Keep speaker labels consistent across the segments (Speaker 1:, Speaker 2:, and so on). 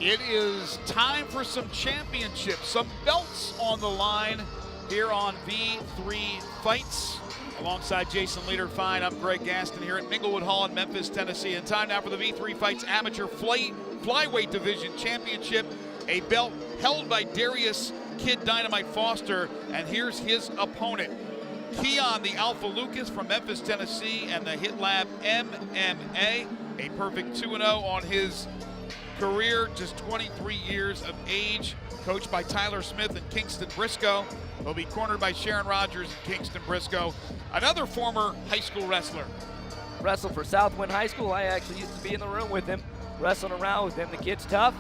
Speaker 1: It is time for some championships, some belts on the line here on V3 Fights. Alongside Jason Lederfine, I'm Greg Gaston here at Minglewood Hall in Memphis, Tennessee. And time now for the V3 Fights Amateur Flyweight Division Championship, a belt held by Darius Kid Dynamite Foster. And here's his opponent, Keion the Alpha Lucas from Memphis, Tennessee, and the Hit Lab MMA. A perfect 2-0 on his career, just 23 years of age, coached by Tyler Smith and Kingston Briscoe. He'll be cornered by Sharon Rogers and Kingston Briscoe, another former high school wrestler.
Speaker 2: Wrestled for Southwind High School. I actually used to be in the room with him, wrestling around with him. The kid's tough,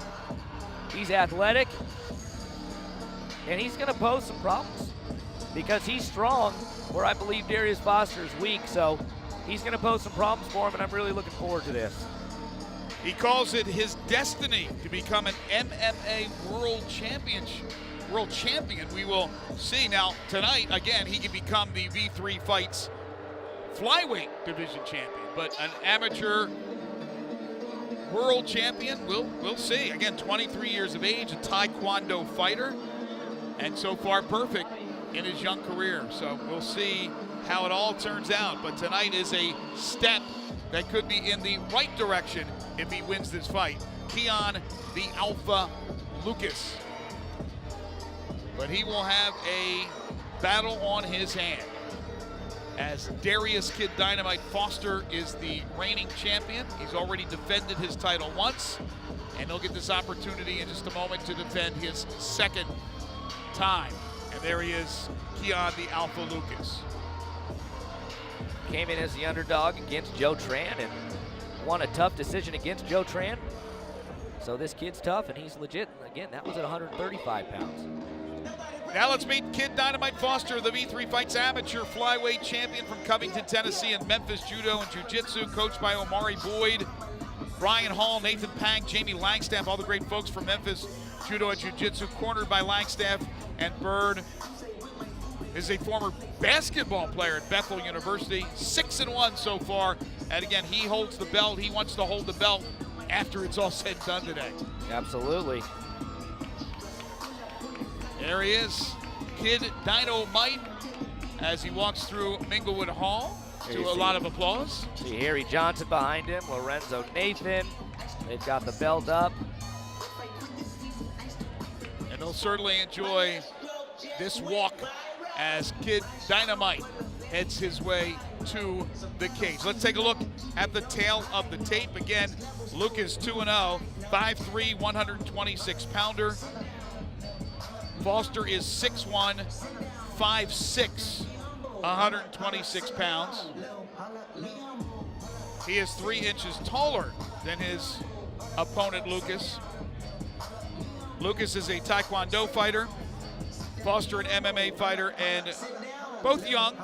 Speaker 2: he's athletic, and he's gonna pose some problems because he's strong, where I believe Darius Foster is weak, so he's gonna pose some problems for him, and I'm really looking forward to this.
Speaker 1: He calls it his destiny to become an MMA world champion. We will see. Now, tonight, again, he can become the V3 Fights flyweight division champion, but an amateur world champion, we'll see. Again, 23 years of age, a Taekwondo fighter, and so far perfect in his young career. So we'll see how it all turns out, but tonight is a step that could be in the right direction if he wins this fight. Keion the Alpha Lucas. But he will have a battle on his hand, as Darius Kid Dynamite Foster is the reigning champion. He's already defended his title once, and he'll get this opportunity in just a moment to defend his second time. And there he is, Keion the Alpha Lucas.
Speaker 2: Came in as the underdog against Joe Tran and won a tough decision against Joe Tran. So this kid's tough and he's legit. Again, that was at 135 pounds.
Speaker 1: Now let's meet Kid Dynamite Foster, the V3 Fights Amateur Flyweight Champion from Covington, Tennessee, and Memphis Judo and Jiu-Jitsu, coached by Omari Boyd, Brian Hall, Nathan Pang, Jamie Langstaff, all the great folks from Memphis Judo and Jiu-Jitsu, cornered by Langstaff and Bird. Is a former basketball player at Bethel University, 6-1 so far. And again, he holds the belt. He wants to hold the belt after it's all said and done today.
Speaker 2: Absolutely.
Speaker 1: There he is, Kid Dynamite, as he walks through Minglewood Hall to a lot of applause.
Speaker 2: See Harry Johnson behind him, Lorenzo Nathan. They've got the belt up.
Speaker 1: And they'll certainly enjoy this walk as Kid Dynamite heads his way to the cage. Let's take a look at the tail of the tape. Again, Lucas 2-0, 5'3", 126-pounder. Foster is 6'1", 5'6", 126 pounds. He is 3 inches taller than his opponent, Lucas. Lucas is a Taekwondo fighter, Foster an MMA fighter, and both young,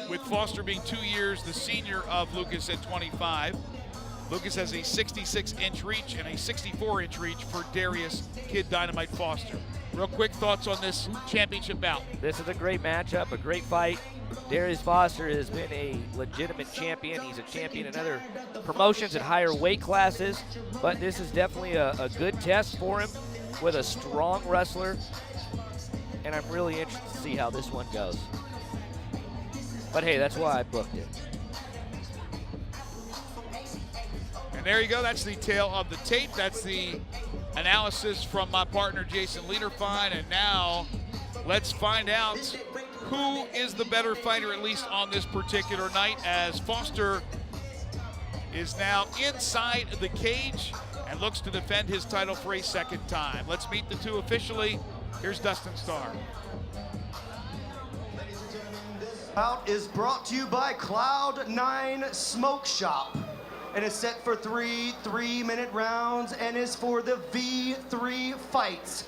Speaker 1: with Foster being 2 years the senior of Lucas at 25. Lucas has a 66-inch reach and a 64-inch reach for Darius Kid Dynamite Foster. Real quick thoughts on this championship bout.
Speaker 2: This is a great matchup, a great fight. Darius Foster has been a legitimate champion. He's a champion in other promotions at higher weight classes, but this is definitely a good test for him with a strong wrestler, and I'm really interested to see how this one goes. But hey, that's why I booked it.
Speaker 1: And there you go, that's the tail of the tape. That's the analysis from my partner, Jason Lederfine. And now let's find out who is the better fighter, at least on this particular night, as Foster is now inside the cage and looks to defend his title for a second time. Let's meet the two officially. Here's Dustin Starr.
Speaker 3: Bout is brought to you by Cloud9 Smoke Shop, and is set for 3 3-minute rounds and is for the V3 Fights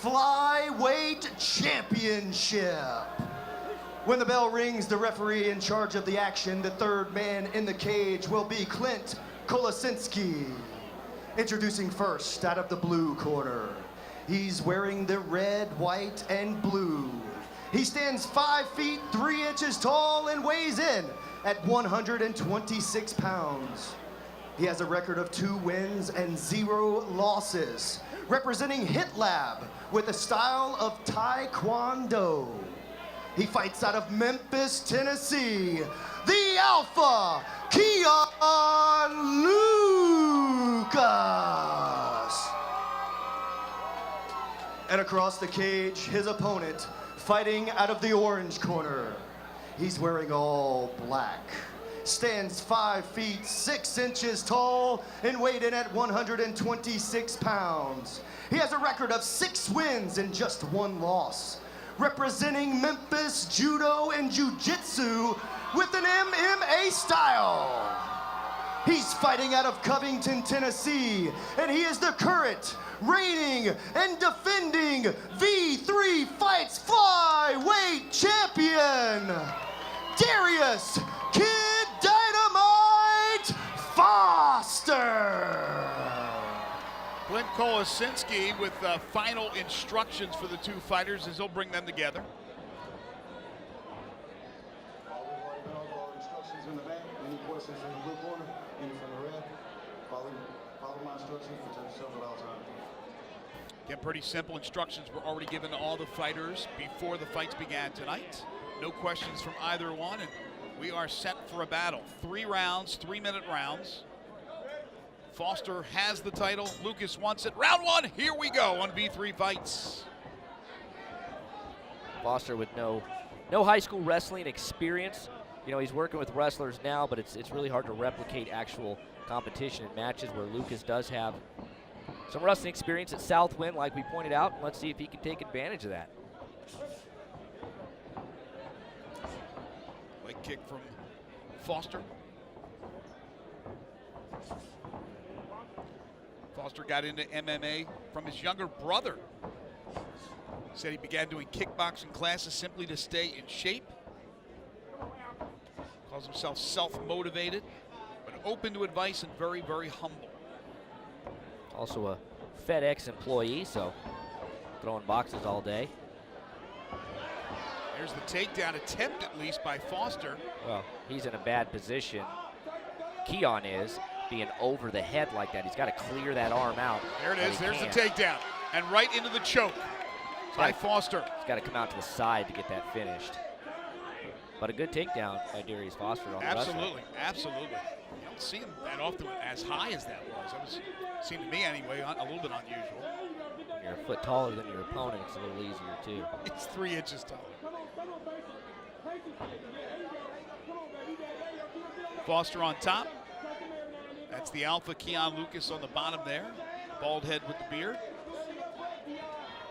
Speaker 3: Flyweight Championship. When the bell rings, the referee in charge of the action, the third man in the cage, will be Clint Kolasinski. Introducing first, out of the blue corner, he's wearing the red, white, and blue. He stands 5 feet 3 inches tall and weighs in at 126 pounds. He has a record of 2 wins and 0 losses. Representing Hit Lab with a style of Taekwondo. He fights out of Memphis, Tennessee. The Alpha, Keion Lucas. And across the cage, his opponent, fighting out of the orange corner. He's wearing all black. Stands 5 feet 6 inches tall and weighed in at 126 pounds. He has a record of 6 wins and just 1 loss. Representing Memphis Judo and Jiu-Jitsu with an MMA style. He's fighting out of Covington, Tennessee, and he is the current, reigning, and defending V3Fights flyweight champion, Darius Kid Dynamite Foster.
Speaker 1: Clint Kolosinski with final instructions for the 2 fighters as he'll bring them together.
Speaker 4: Instructions in the back. Any questions in the blue corner, any from the red. Follow my instructions. Protect yourself at all times.
Speaker 1: Again, pretty simple instructions were already given to all the fighters before the fights began tonight. No questions from either one, and we are set for a battle. 3 rounds, 3-minute rounds. Foster has the title. Lucas wants it. Round 1, here we go on V3Fights.
Speaker 2: Foster with no high school wrestling experience. You know, he's working with wrestlers now, but it's really hard to replicate actual competition in matches where Lucas does have some wrestling experience at Southwind, like we pointed out. Let's see if he can take advantage of that.
Speaker 1: Leg kick from Foster. Foster got into MMA from his younger brother. Said he began doing kickboxing classes simply to stay in shape. Calls himself self-motivated, but open to advice and very, very humble.
Speaker 2: Also a FedEx employee, so throwing boxes all day.
Speaker 1: There's the takedown attempt, at least, by Foster.
Speaker 2: Well, he's in a bad position. Keion is, being over the head like that. He's got to clear that arm out.
Speaker 1: There it is. There's the takedown. And right into the choke by Foster.
Speaker 2: He's got to come out to the side to get that finished. But a good takedown by Darius Foster on the wrestler.
Speaker 1: Absolutely, absolutely. You don't see him that often as high as that was. That seemed to me anyway, a little bit unusual.
Speaker 2: When you're a foot taller than your opponent, it's a little easier too.
Speaker 1: It's 3 inches taller. Foster on top. That's the Alpha, Keion Lucas on the bottom there. Bald head with the beard.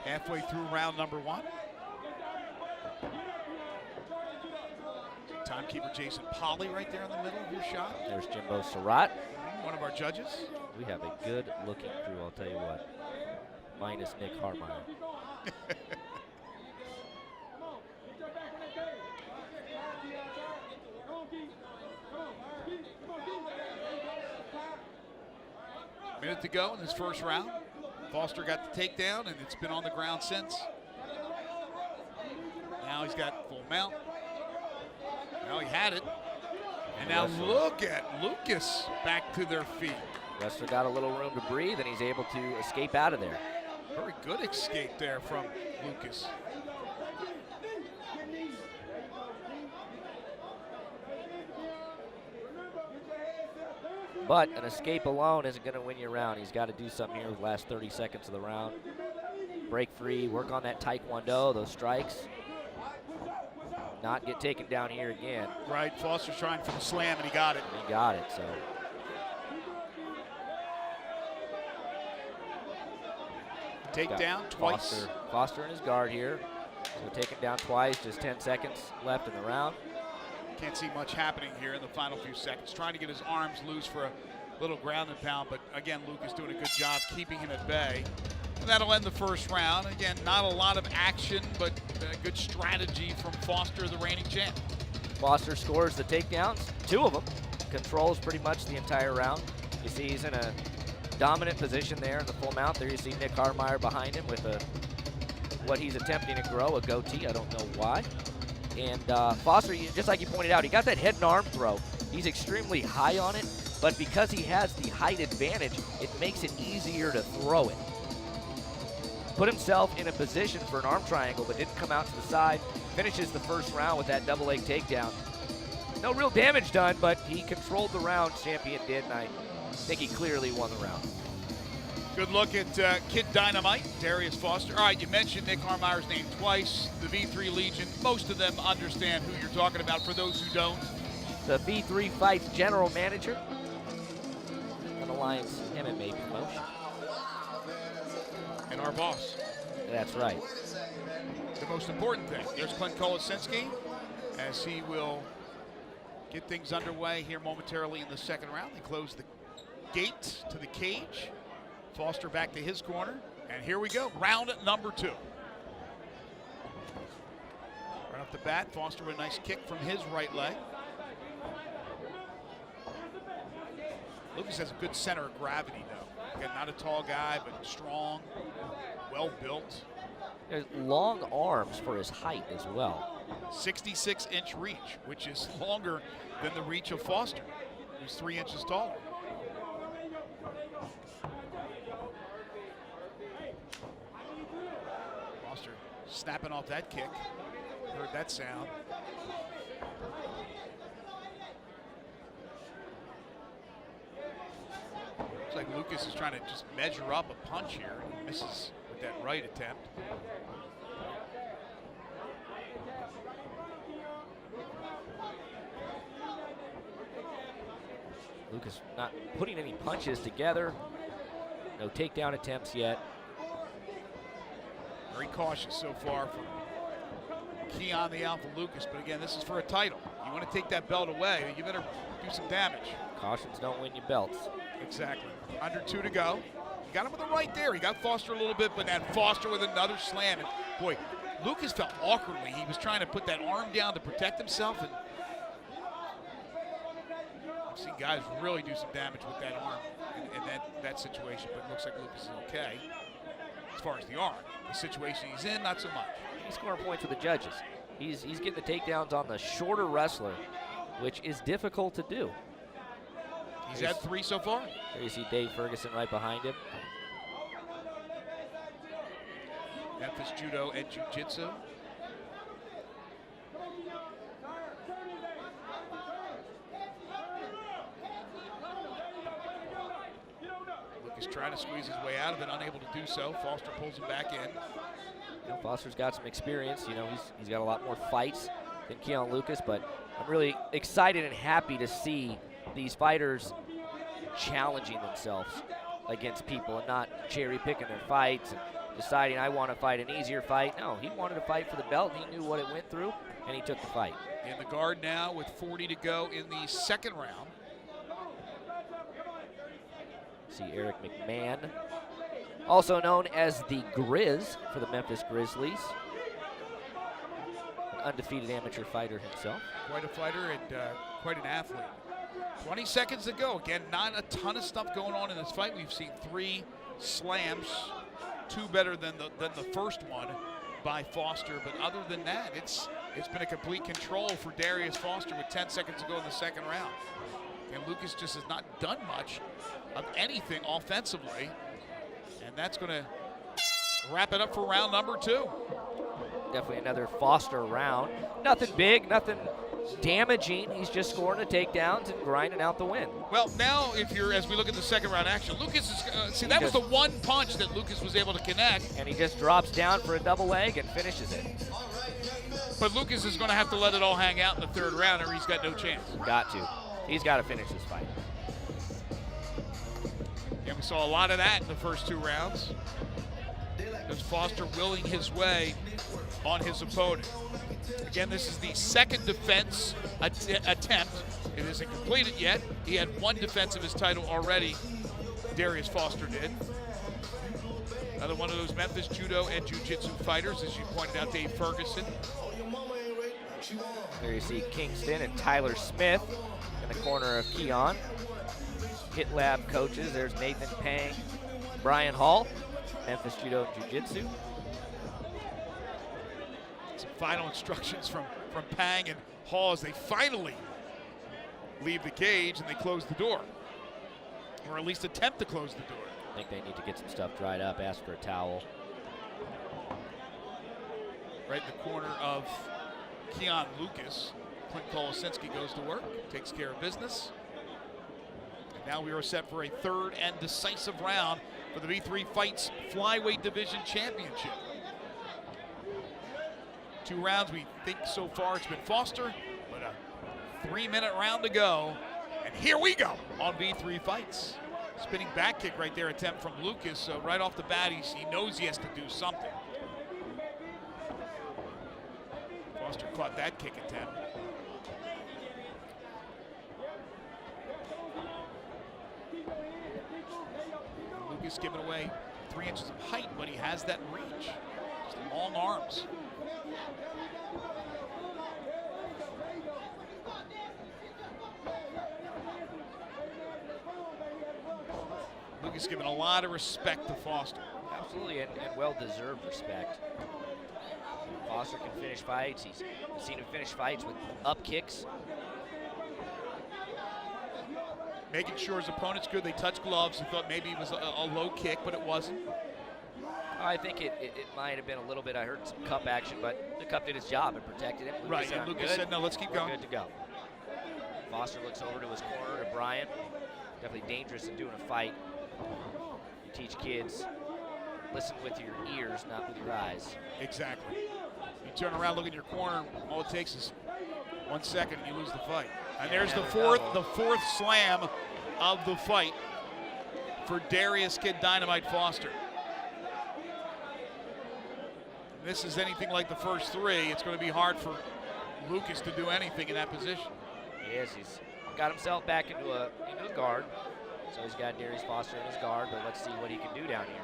Speaker 1: Halfway through round number 1. Timekeeper Jason Polly right there in the middle of your shot.
Speaker 2: There's Jimbo Surratt.
Speaker 1: One of our judges.
Speaker 2: We have a good looking crew, I'll tell you what. Minus Nick Harmeyer.
Speaker 1: Minute to go in this first round. Foster got the takedown, and it's been on the ground since. Now he's got full mount. Now he had it. And now look at Lucas back to their feet.
Speaker 2: Wrestler got a little room to breathe, and he's able to escape out of there.
Speaker 1: Very good escape there from Lucas.
Speaker 2: But an escape alone isn't going to win you a round. He's got to do something here with the last 30 seconds of the round. Break free, work on that Taekwondo, those strikes. Not get taken down here again.
Speaker 1: Right, Foster's trying for the slam, and he got it.
Speaker 2: He got it, so.
Speaker 1: Takedown twice.
Speaker 2: Foster in his guard here. So taken down twice, just 10 seconds left in the round.
Speaker 1: Can't see much happening here in the final few seconds. Trying to get his arms loose for a little ground and pound, but again, Lucas doing a good job keeping him at bay. And that'll end the first round. Again, not a lot of action, but a good strategy from Foster, the reigning champ.
Speaker 2: Foster scores the takedowns, 2 of them. Controls pretty much the entire round. You see he's in a dominant position there in the full mount. There you see Nick Harmeyer behind him with what he's attempting to grow, a goatee. I don't know why. And Foster, just like you pointed out, he got that head and arm throw. He's extremely high on it, but because he has the height advantage, it makes it easier to throw it. Put himself in a position for an arm triangle, but didn't come out to the side. Finishes the first round with that double leg takedown. No real damage done, but he controlled the round, champion did, and I think he clearly won the round.
Speaker 1: Good look at Kid Dynamite, Darius Foster. All right, you mentioned Nick Harmeyer's name twice, the V3 Legion. Most of them understand who you're talking about. For those who don't,
Speaker 2: The V3Fights general manager of Alliance MMA promotion.
Speaker 1: and our boss.
Speaker 2: That's right.
Speaker 1: The most important thing. There's Clint Kolosinski as he will get things underway here momentarily in the second round. They close the gate to the cage. Foster back to his corner, and here we go, round number 2. Right off the bat, Foster with a nice kick from his right leg. Lucas has a good center of gravity, though. Again, not a tall guy, but strong, well built.
Speaker 2: There's long arms for his height as well.
Speaker 1: 66-inch reach, which is longer than the reach of Foster, who's 3 inches taller. Foster snapping off that kick. Heard that sound. Looks like Lucas is trying to just measure up a punch here. He misses with that right attempt.
Speaker 2: Lucas not putting any punches together. No takedown attempts yet.
Speaker 1: Very cautious so far from Keion the Alpha Lucas, but again, this is for a title. You want to take that belt away, you better do some damage.
Speaker 2: Cautions don't win you belts.
Speaker 1: Exactly. Under 2 to go. He got him with the right there. He got Foster a little bit, but then Foster with another slam. And boy, Lucas felt awkwardly. He was trying to put that arm down to protect himself, and I've seen guys really do some damage with that arm in that situation, but it looks like Lucas is okay as far as the arm. The situation he's in, not so much.
Speaker 2: He's scoring points with the judges. He's getting the takedowns on the shorter wrestler, which is difficult to do.
Speaker 1: He's had 3 so far.
Speaker 2: There you see Dave Ferguson right behind him.
Speaker 1: Memphis Judo and Jiu-Jitsu. Lucas trying to squeeze his way out of it, unable to do so. Foster pulls him back in.
Speaker 2: You know, Foster's got some experience. You know, he's got a lot more fights than Keion Lucas, but I'm really excited and happy to see these fighters challenging themselves against people and not cherry picking their fights and deciding I want to fight an easier fight. No, he wanted to fight for the belt. He knew what it went through, and he took the fight.
Speaker 1: In the guard now with 40 to go in the second round.
Speaker 2: See Eric McMahon, also known as the Grizz for the Memphis Grizzlies. An undefeated amateur fighter himself.
Speaker 1: Quite a fighter and quite an athlete. 20 seconds to go. Again, not a ton of stuff going on in this fight. We've seen 3 slams, 2 better than the first one by Foster. But other than that, it's been a complete control for Darius Foster with 10 seconds to go in the second round. And Lucas just has not done much of anything offensively. And that's going to wrap it up for round number 2.
Speaker 2: Definitely another Foster round. Nothing big, nothing damaging. He's just scoring the takedowns and grinding out the win.
Speaker 1: Well, now as we look at the second round action, Lucas is, see, that was the one punch that Lucas was able to connect.
Speaker 2: And he just drops down for a double leg and finishes it.
Speaker 1: But Lucas is going to have to let it all hang out in the third round or he's got no chance.
Speaker 2: Got to. He's got to finish this fight.
Speaker 1: Yeah, we saw a lot of that in the first 2 rounds. There's Foster willing his way on his opponent. Again, this is the second defense attempt. It isn't completed yet. He had 1 defense of his title already. Darius Foster did. Another one of those Memphis Judo and Jiu-Jitsu fighters, as you pointed out, Dave Ferguson.
Speaker 2: There you see Kingston and Tyler Smith in the corner of Keion. Hit Lab coaches, there's Nathan Pang, Brian Hall, Memphis Judo and Jiu-Jitsu.
Speaker 1: Some final instructions from Pang and Hall as they finally leave the cage and they close the door. or at least attempt to close the door.
Speaker 2: I think they need to get some stuff dried up, ask for a towel.
Speaker 1: Right in the corner of Keion Lucas, Clint Kolosinski goes to work, takes care of business. And now we are set for a third and decisive round for the V3Fights Flyweight Division Championship. 2 rounds, we think so far it's been Foster, but a 3-minute round to go. And here we go on V3Fights. Spinning back kick right there, attempt from Lucas. So right off the bat, he knows he has to do something. Foster caught that kick attempt. Lucas giving away 3 inches of height, but he has that reach. Just long arms. Lucas giving a lot of respect to Foster.
Speaker 2: Absolutely, and well-deserved respect. Foster can finish fights. He's seen him finish fights with up kicks.
Speaker 1: Making sure his opponent's good. They touch gloves. He thought maybe it was a low kick, but it wasn't.
Speaker 2: I think it might have been a little bit. I heard some cup action, but the cup did its job and protected him. Lucas
Speaker 1: Right,
Speaker 2: said,
Speaker 1: and Lucas
Speaker 2: good.
Speaker 1: said, no, let's keep
Speaker 2: We're
Speaker 1: going.
Speaker 2: good to go. Foster looks over to his corner to Brian. Definitely dangerous in doing a fight. You teach kids, listen with your ears, not with your eyes.
Speaker 1: Exactly. You turn around, look in your corner, all it takes is 1 second and you lose the fight. And there's the fourth slam of the fight for Darius Kid Dynamite Foster. If this is anything like the first 3, it's going to be hard for Lucas to do anything in that position.
Speaker 2: He is. He's got himself back into a guard. So he's got Darius Foster in his guard, but let's see what he can do down here.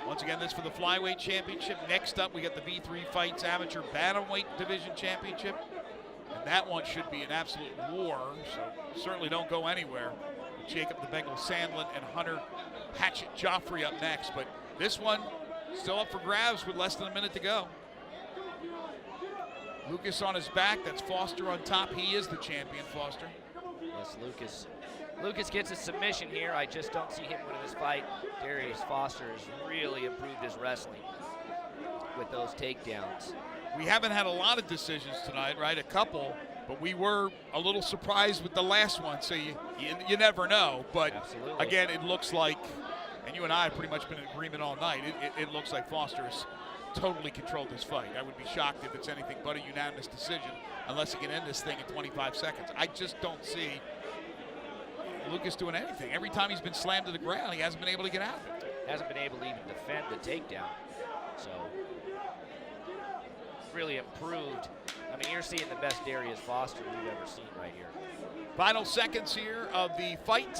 Speaker 1: Once again, this for the Flyweight Championship. Next up, we got the V3Fights Amateur Bantamweight Division Championship. And that one should be an absolute war, so certainly don't go anywhere. Jacob the Bengal Sandlin and Hunter Hatchet Joffrey up next. But this one still up for grabs with less than a minute to go. Lucas on his back, that's Foster on top. He is the champion, Foster.
Speaker 2: Yes, Lucas gets a submission here. I just don't see him winning this fight. Darius Foster has really improved his wrestling with those takedowns.
Speaker 1: We haven't had a lot of decisions tonight, right? A couple, but we were a little surprised with the last one, so you never know. But
Speaker 2: absolutely.
Speaker 1: Again, it looks like, and you and I have pretty much been in agreement all night, it looks like Foster's totally controlled this fight. I would be shocked if it's anything but a unanimous decision unless he can end this thing in 25 seconds. I just don't see Lucas doing anything. Every time he's been slammed to the ground, he hasn't been able to get out of it.
Speaker 2: Hasn't been able to even defend the takedown. So, really improved. I mean, you're seeing the best Darius Foster we've ever seen right here.
Speaker 1: Final seconds here of the fight.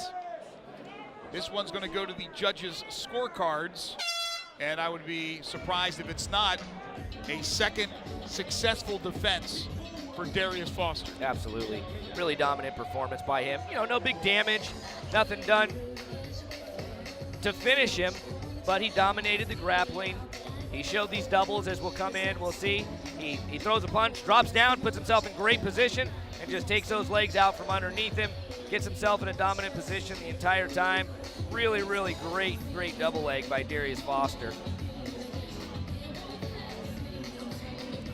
Speaker 1: This one's going to go to the judges' scorecards. And I would be surprised if it's not a second successful defense for Darius Foster.
Speaker 2: Absolutely. Really dominant performance by him. You know, no big damage, nothing done to finish him, but he dominated the grappling. He showed these doubles as we'll come in, we'll see. He throws a punch, drops down, puts himself in great position, and just takes those legs out from underneath him, gets himself in a dominant position the entire time. Really, really great double leg by Darius Foster.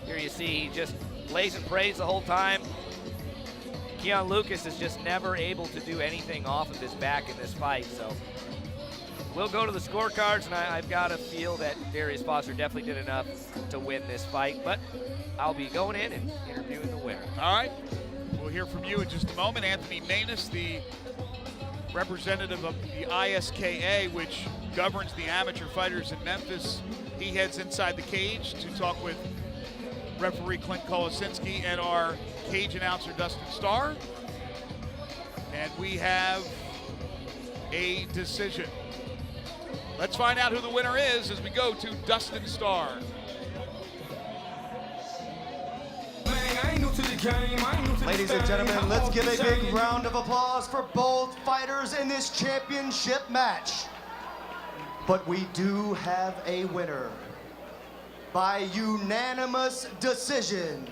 Speaker 2: Here you see he just lays and prays the whole time. Keion Lucas is just never able to do anything off of his back in this fight, so we'll go to the scorecards, and I've got to feel that Darius Foster definitely did enough to win this fight, but I'll be going in and interviewing the winner.
Speaker 1: All right, we'll hear from you in just a moment. Anthony Manus, the representative of the ISKA, which governs the amateur fighters in Memphis. He heads inside the cage to talk with referee Clint Kolosinski and our cage announcer Dustin Starr. And we have a decision. Let's find out who the winner is as we go to Dustin Starr.
Speaker 3: Ladies and gentlemen, let's give a big round of applause for both fighters in this championship match. But we do have a winner. By unanimous decision,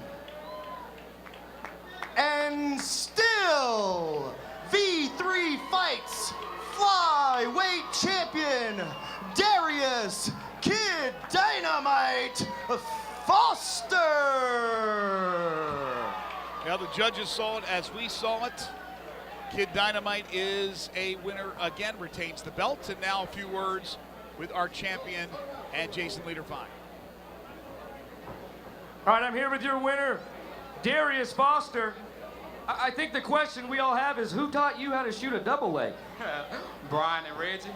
Speaker 3: And still, V3 Fights flyweight champion, Darius Kid Dynamite Foster.
Speaker 1: Now the judges saw it as we saw it. Kid Dynamite is a winner again, retains the belt. And now a few words with our champion and Jason Lederfine.
Speaker 5: All right, I'm here with your winner, Darius Foster. I think the question we all have is, who taught you how to shoot a double leg?
Speaker 6: Brian and Reggie,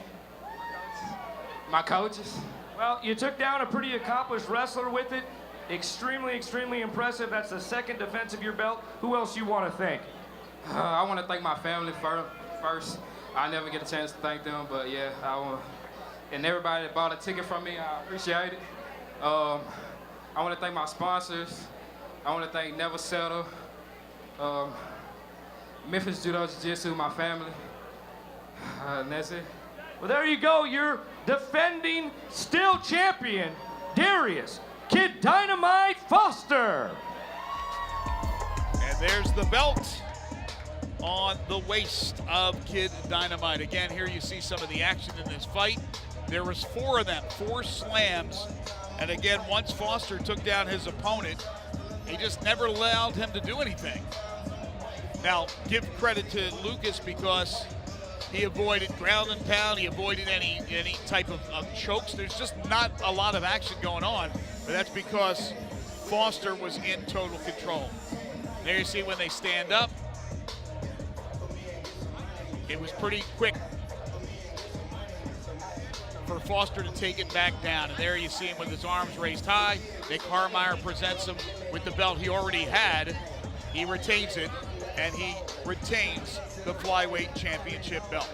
Speaker 6: my coaches.
Speaker 5: Well, you took down a pretty accomplished wrestler with it. Extremely, extremely impressive. That's the second defense of your belt. Who else you want to thank?
Speaker 6: I want to thank my family first. I never get a chance to thank them, but yeah, and everybody that bought a ticket from me, I appreciate it. I want to thank my sponsors. I want to thank Never Settle, Memphis Judo Jiu-Jitsu, my family, and that's it.
Speaker 5: Well, there you go. Your defending still champion, Darius Kid Dynamite Foster.
Speaker 1: And there's the belt on the waist of Kid Dynamite. Again, here you see some of the action in this fight. There was 4 of them, 4 slams. And again, once Foster took down his opponent, he just never allowed him to do anything. Now, give credit to Lucas because he avoided ground and pound. He avoided any type of chokes. There's just not a lot of action going on, but that's because Foster was in total control. There you see when they stand up. It was pretty quick for Foster to take it back down. And there you see him with his arms raised high. Nick Harmeyer presents him with the belt he already had. He retains it, and he retains the flyweight championship belt.